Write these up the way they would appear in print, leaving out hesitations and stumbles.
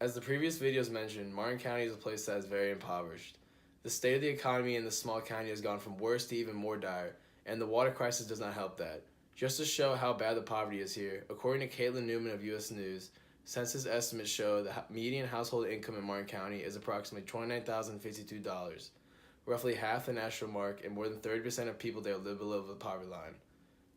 As the previous videos mentioned, Martin County is a place that is very impoverished. The state of the economy in this small county has gone from worse to even more dire, and the water crisis does not help that. Just to show how bad the poverty is here, according to Caitlin Newman of U.S. News, census estimates show the median household income in Martin County is approximately $29,052, roughly half the national mark, and more than 30% of people there live below the poverty line.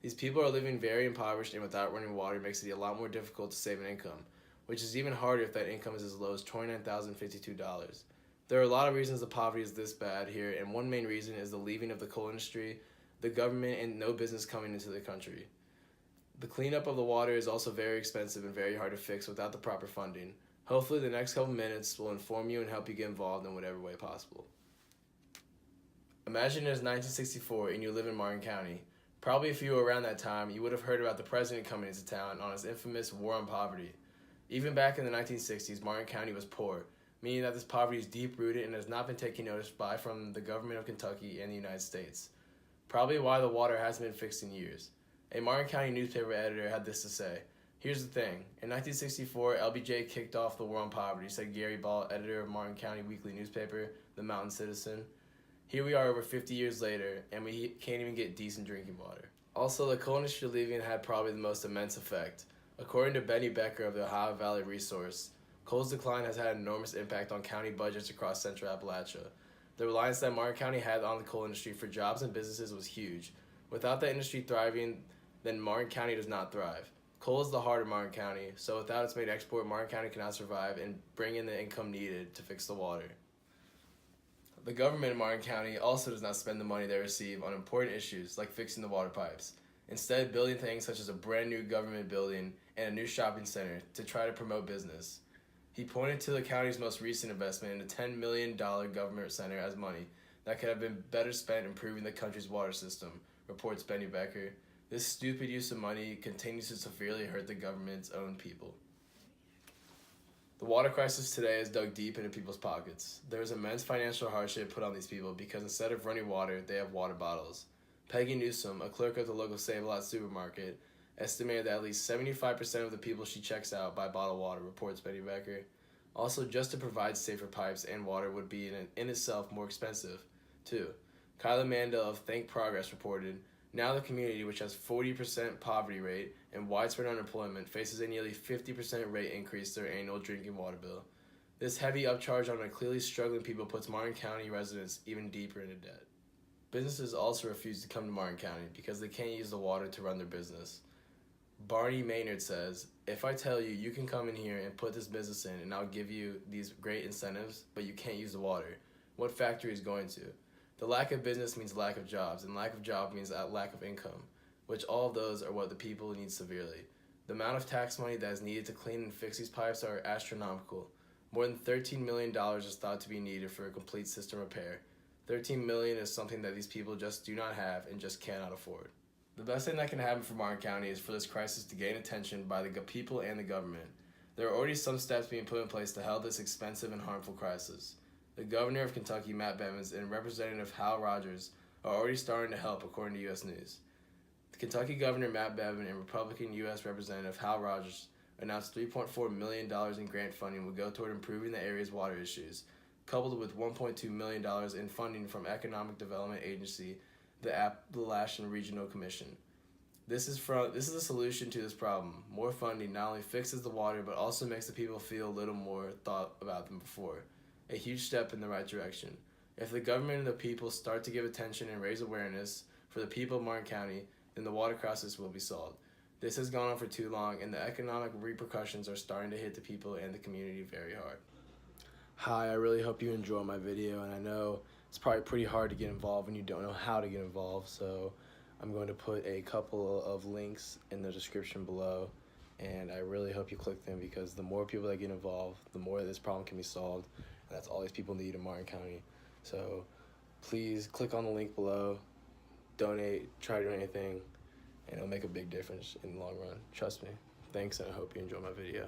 These people are living very impoverished, and without running water makes it a lot more difficult to save an income, which is even harder if that income is as low as $29,052. There are a lot of reasons the poverty is this bad here, and one main reason is the leaving of the coal industry, the government, and no business coming into the country. The cleanup of the water is also very expensive and very hard to fix without the proper funding. Hopefully the next couple minutes will inform you and help you get involved in whatever way possible. Imagine it is 1964 and you live in Martin County. Probably if you were around that time, you would have heard about the president coming into town on his infamous war on poverty. Even back in the 1960s, Martin County was poor, meaning that this poverty is deep-rooted and has not been taken notice by from the government of Kentucky and the United States. Probably why the water hasn't been fixed in years. A Martin County newspaper editor had this to say: "Here's the thing. In 1964, LBJ kicked off the war on poverty," said Gary Ball, editor of Martin County weekly newspaper, The Mountain Citizen. Here we are over 50 years later, and we can't even get decent drinking water. Also, the coal industry leaving had probably the most immense effect. According to Benny Becker of the Ohio Valley Resource, coal's decline has had an enormous impact on county budgets across central Appalachia. The reliance that Martin County had on the coal industry for jobs and businesses was huge. Without the industry thriving, then Martin County does not thrive. Coal is the heart of Martin County, so without its main export, Martin County cannot survive and bring in the income needed to fix the water. The government in Martin County also does not spend the money they receive on important issues like fixing the water pipes, instead building things such as a brand new government building and a new shopping center to try to promote business. He pointed to the county's most recent investment in a $10 million government center as money that could have been better spent improving the country's water system, reports Benny Becker. This stupid use of money continues to severely hurt the government's own people. The water crisis today has dug deep into people's pockets. There is immense financial hardship put on these people because instead of running water, they have water bottles. Peggy Newsom, a clerk at the local Save-A-Lot supermarket, estimated that at least 75% of the people she checks out buy bottled water, reports Benny Becker. Also, just to provide safer pipes and water would be in itself more expensive, too. Kyla Mandel of Think Progress reported, "Now the community, which has 40% poverty rate and widespread unemployment, faces a nearly 50% rate increase to their annual drinking water bill. This heavy upcharge on a clearly struggling people puts Martin County residents even deeper into debt." Businesses also refuse to come to Martin County because they can't use the water to run their business. Barney Maynard says, "If I tell you you can come in here and put this business in and I'll give you these great incentives, but you can't use the water, what factory is going to? The lack of business means lack of jobs, and lack of job means lack of income, which all of those are what the people need severely. The amount of tax money that is needed to clean and fix these pipes are astronomical. More than $13 million is thought to be needed for a complete system repair. $13 million is something that these people just do not have and just cannot afford." The best thing that can happen for Martin County is for this crisis to gain attention by the people and the government. There are already some steps being put in place to help this expensive and harmful crisis. The governor of Kentucky, Matt Bevins, and Representative Hal Rogers are already starting to help, according to U.S. News. The Kentucky Governor Matt Bevin and Republican U.S. Representative Hal Rogers announced $3.4 million in grant funding will go toward improving the area's water issues, coupled with $1.2 million in funding from Economic Development Agency, the Appalachian Regional Commission. This is a solution to this problem. More funding not only fixes the water, but also makes the people feel a little more thought about them before. A huge step in the right direction. If the government and the people start to give attention and raise awareness for the people of Martin County, then the water crisis will be solved. This has gone on for too long, and the economic repercussions are starting to hit the people and the community very hard. Hi, I really hope you enjoy my video, and I know it's probably pretty hard to get involved when you don't know how to get involved, so I'm going to put a couple of links in the description below, and I really hope you click them because the more people that get involved, the more this problem can be solved, and that's all these people need in Martin County. So please click on the link below, donate, try to do anything, and it'll make a big difference in the long run. Trust me. Thanks, and I hope you enjoy my video.